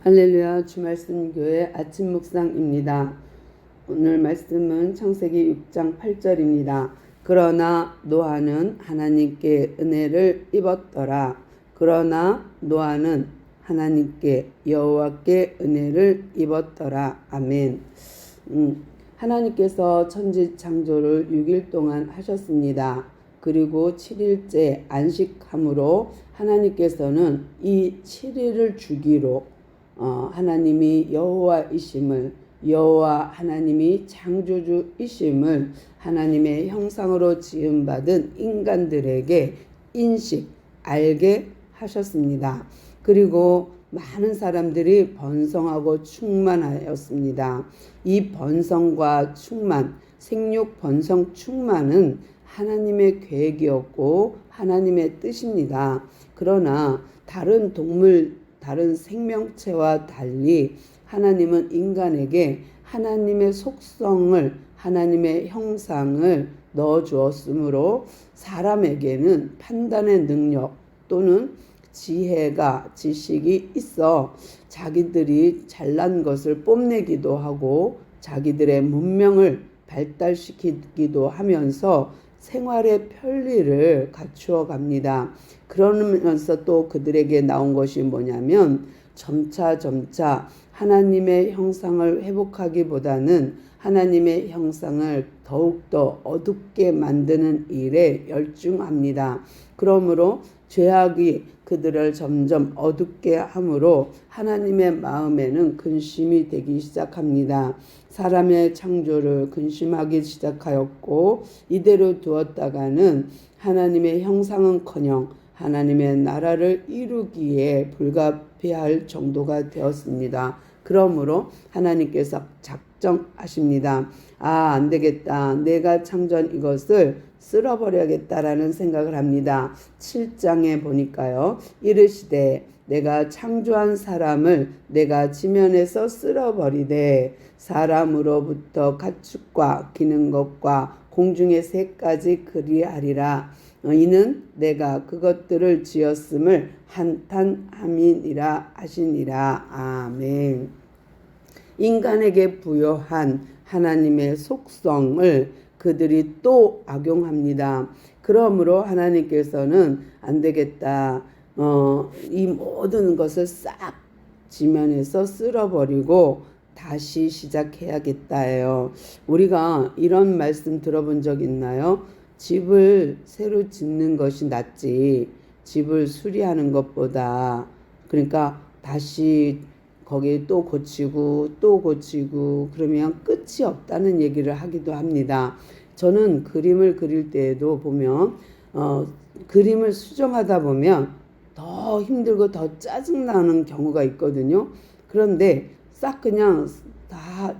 할렐루야. 주말씀 교회 아침 묵상입니다. 오늘 말씀은 창세기 6장 8절입니다. 그러나 노아는 하나님께 은혜를 입었더라. 그러나 노아는 하나님께 여호와께 은혜를 입었더라. 아멘. 하나님께서 천지 창조를 6일 동안 하셨습니다. 그리고 7일째 안식함으로 하나님께서는 이 7일을 주기로 하나님이 여호와이심을, 여호와 하나님이 창조주이심을 하나님의 형상으로 지음받은 인간들에게 알게 하셨습니다. 그리고 많은 사람들이 번성하고 충만하였습니다. 이 번성과 충만, 생육 번성 충만은 하나님의 계획이었고 하나님의 뜻입니다. 그러나 다른 동물, 다른 생명체와 달리 하나님은 인간에게 하나님의 속성을, 하나님의 형상을 넣어 주었으므로 사람에게는 판단의 능력 또는 지식이 있어 자기들이 잘난 것을 뽐내기도 하고 자기들의 문명을 발달시키기도 하면서 생활의 편리를 갖추어 갑니다. 그러면서 또 그들에게 나온 것이 뭐냐면 점차 하나님의 형상을 회복하기보다는 하나님의 형상을 더욱더 어둡게 만드는 일에 열중합니다. 그러므로 죄악이 그들을 점점 어둡게 함으로 하나님의 마음에는 근심이 되기 시작합니다. 사람의 창조를 근심하기 시작하였고 이대로 두었다가는 하나님의 형상은커녕 하나님의 나라를 이루기에 불가피할 정도가 되었습니다. 그러므로 하나님께서 작정하십니다. 안 되겠다. 내가 창조한 이것을 쓸어버려야겠다라는 생각을 합니다. 7장에 보니까요. 이르시되 내가 창조한 사람을 내가 지면에서 쓸어버리되 사람으로부터 가축과 기는 것과 공중의 새까지 그리하리라. 이는 내가 그것들을 지었음을 한탄함이니라 하시니라. 아멘. 인간에게 부여한 하나님의 속성을 그들이 또 악용합니다. 그러므로 하나님께서는 안 되겠다. 이 모든 것을 싹 지면에서 쓸어버리고 다시 시작해야겠다예요. 우리가 이런 말씀 들어본 적 있나요? 집을 새로 짓는 것이 낫지 집을 수리하는 것보다. 그러니까 다시 거기에 또 고치고 그러면 끝이 없다는 얘기를 하기도 합니다. 저는 그림을 그릴 때에도 보면 그림을 수정하다 보면 더 힘들고 더 짜증나는 경우가 있거든요. 그런데 싹 그냥 다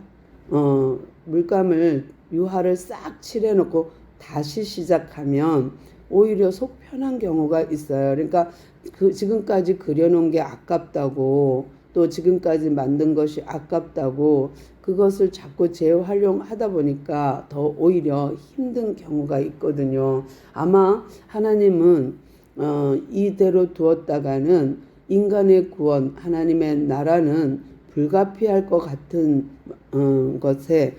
물감을 유화를 싹 칠해놓고 다시 시작하면 오히려 속 편한 경우가 있어요. 그러니까 지금까지 그려놓은 게 아깝다고, 또 지금까지 만든 것이 아깝다고 그것을 자꾸 재활용하다 보니까 더 오히려 힘든 경우가 있거든요. 아마 하나님은 이대로 두었다가는 인간의 구원, 하나님의 나라는 불가피할 것 같은 것에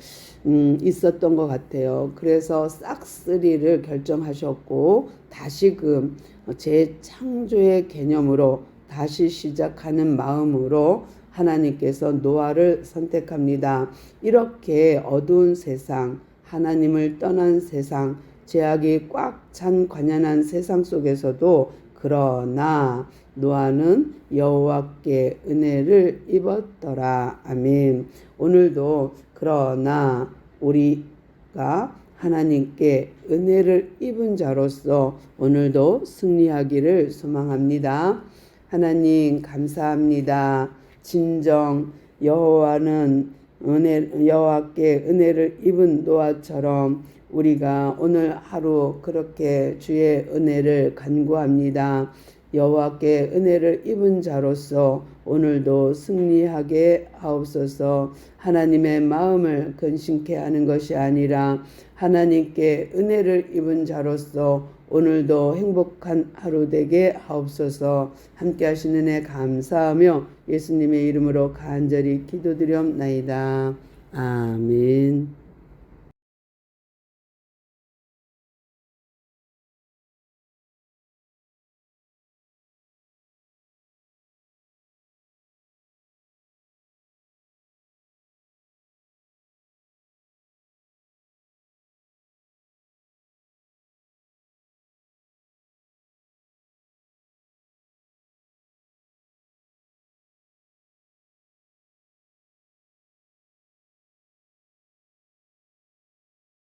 있었던 것 같아요. 그래서 싹쓸이를 결정하셨고 다시금 재창조의 개념으로 다시 시작하는 마음으로 하나님께서 노아를 선택합니다. 이렇게 어두운 세상, 하나님을 떠난 세상, 죄악이 꽉 찬 관연한 세상 속에서도 그러나 노아는 여호와께 은혜를 입었더라. 아멘. 오늘도 그러나 우리가 하나님께 은혜를 입은 자로서 오늘도 승리하기를 소망합니다. 하나님 감사합니다. 진정 여호와께 은혜를 입은 노아처럼 우리가 오늘 하루 그렇게 주의 은혜를 간구합니다. 여호와께 은혜를 입은 자로서 오늘도 승리하게 하옵소서. 하나님의 마음을 근심케 하는 것이 아니라 하나님께 은혜를 입은 자로서 오늘도 행복한 하루 되게 하옵소서. 함께 하시는 은혜 감사하며 예수님의 이름으로 간절히 기도드리옵나이다. 아멘.